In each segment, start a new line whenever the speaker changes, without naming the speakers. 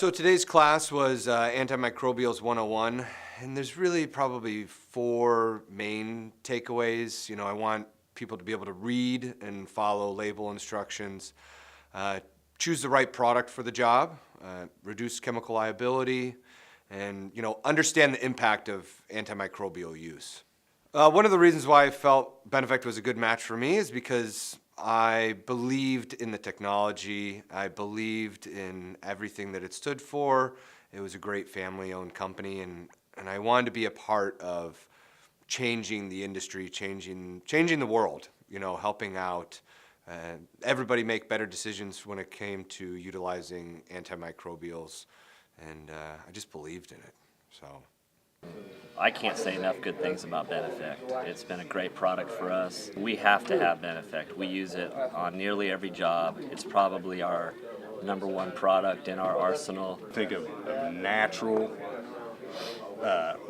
So today's class was Antimicrobials 101, and there's really probably 4 main takeaways. I want people to be able to read and follow label instructions, choose the right product for the job, reduce chemical liability, and understand the impact of antimicrobial use. One of the reasons why I felt Benefect was a good match for me is because I believed in the technology. I believed in everything that it stood for. It was a great family-owned company, and I wanted to be a part of changing the industry, changing the world, helping out everybody make better decisions when it came to utilizing antimicrobials, and I just believed in it. So
I can't say enough good things about Benefect. It's been a great product for us. We have to have Benefect. We use it on nearly every job. It's probably our #1 product in our arsenal.
Think of natural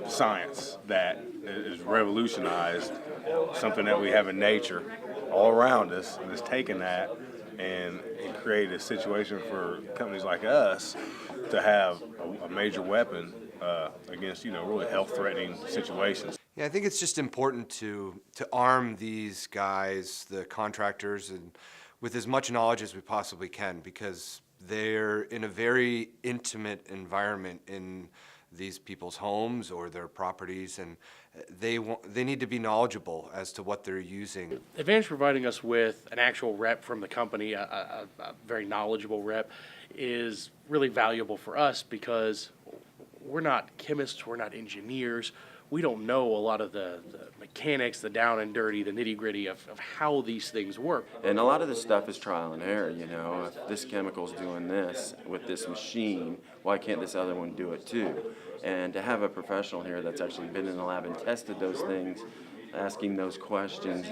science that is revolutionized, something that we have in nature all around us, and it's taken that and created a situation for companies like us to have a major weapon against really health-threatening situations.
yeah, I think it's just important to arm these guys, the contractors, and with as much knowledge as we possibly can, because they're in a very intimate environment in these people's homes or their properties, and they need to be knowledgeable as to what they're using.
Advantage providing us with an actual rep from the company, a very knowledgeable rep, is really valuable for us because we're not chemists, we're not engineers. We don't know a lot of the mechanics, the down and dirty, the nitty-gritty of how these things work.
And a lot of this stuff is trial and error, If this chemical's doing this with this machine, why can't this other one do it too? And to have a professional here that's actually been in the lab and tested those things, asking those questions,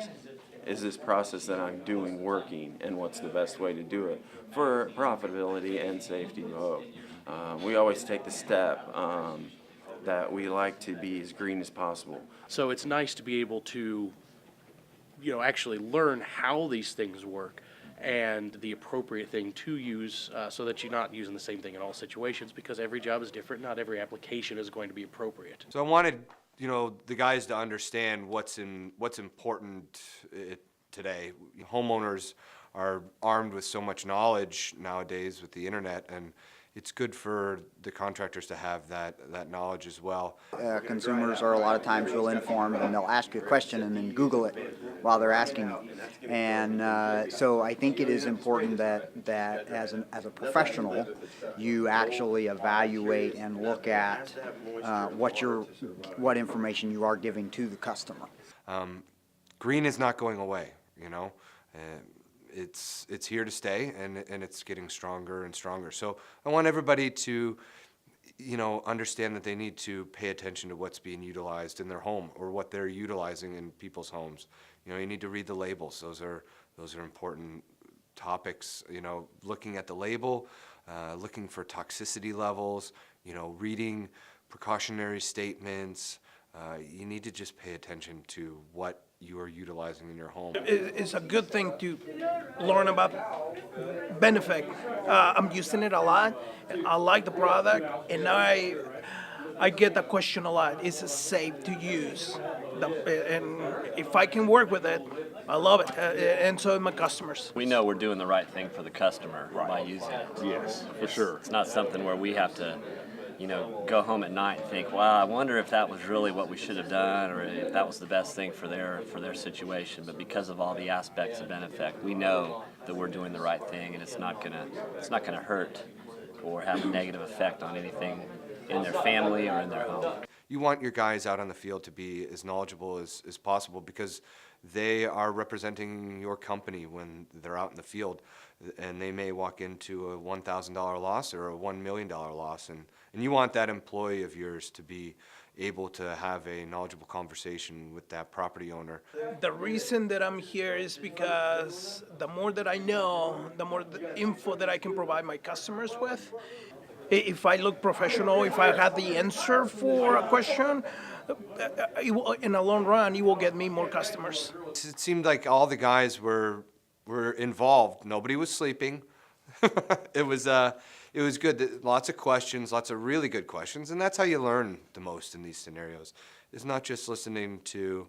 is this process that I'm doing working, and what's the best way to do it for profitability and safety both? We always take the step that we like to be as green as possible.
So it's nice to be able to, actually learn how these things work and the appropriate thing to use so that you're not using the same thing in all situations, because every job is different. Not every application is going to be appropriate.
So I wanted, the guys to understand what's important today. Homeowners are armed with so much knowledge nowadays with the internet, and it's good for the contractors to have that knowledge as well.
Consumers are a lot of times real informed, and they'll ask you a question and then Google it while they're asking it. And so I think it is important that as a professional, you actually evaluate and look at what information you are giving to the customer.
Green is not going away, It's here to stay, and it's getting stronger and stronger. So I want everybody to, understand that they need to pay attention to what's being utilized in their home or what they're utilizing in people's homes. You need to read the labels. Those are important topics. Looking at the label, looking for toxicity levels. Reading precautionary statements. You need to just pay attention to what you are utilizing in your home.
It's a good thing to learn about Benefect. I'm using it a lot, and I like the product, and I get the question a lot: is it safe to use? And if I can work with it, I love it, and so do my customers.
We know we're doing the right thing for the customer by using it.
Yes, for sure.
It's not something where we have to go home at night and think, wow, I wonder if that was really what we should have done, or if that was the best thing for their situation. But because of all the aspects of Benefect, we know that we're doing the right thing, and it's not gonna hurt or have a negative effect on anything in their family or in their home.
You want your guys out on the field to be as knowledgeable as possible, because they are representing your company when they're out in the field, and they may walk into a $1,000 loss or a $1 million loss, and you want that employee of yours to be able to have a knowledgeable conversation with that property owner.
The reason that I'm here is because the more that I know, the more the info that I can provide my customers with. If I look professional, if I have the answer for a question, in the long run, you will get me more customers.
It seemed like all the guys were involved. Nobody was sleeping. It was it was good. Lots of questions, lots of really good questions, and that's how you learn the most in these scenarios. It's not just listening to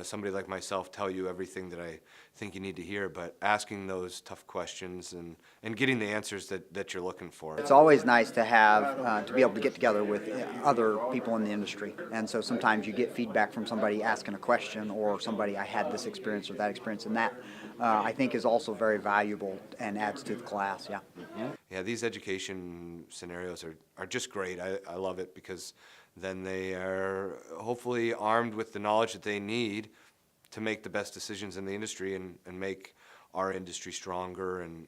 somebody like myself tell you everything that I think you need to hear, but asking those tough questions and getting the answers that you're looking for.
It's always nice to have to be able to get together with other people in the industry, and so sometimes you get feedback from somebody asking a question, or somebody, I had this experience or that experience, and that I think is also very valuable and adds to the class. Yeah.
Yeah, these education scenarios are just great. I love it because then they are hopefully armed with the knowledge that they need to make the best decisions in the industry and make our industry stronger and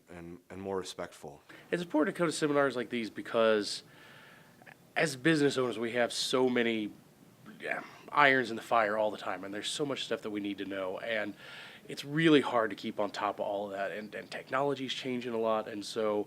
more respectful.
It's important to go to seminars like these because as business owners, we have so many irons in the fire all the time, and there's so much stuff that we need to know. And it's really hard to keep on top of all of that, and technology's changing a lot. And so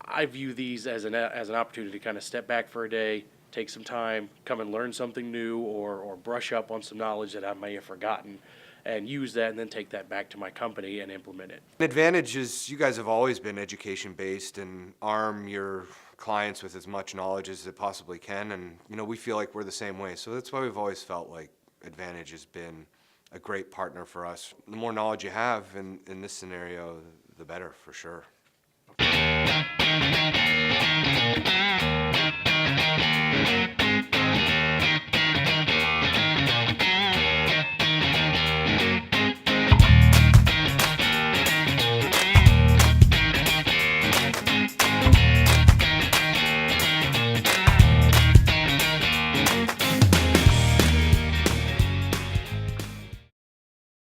I view these as an opportunity to kind of step back for a day, take some time, come and learn something new, or brush up on some knowledge that I may have forgotten, and use that and then take that back to my company and implement it.
The advantage is you guys have always been education-based and arm your clients with as much knowledge as it possibly can, and we feel like we're the same way. So that's why we've always felt like Advantage has been a great partner for us. The more knowledge you have in this scenario, the better, for sure.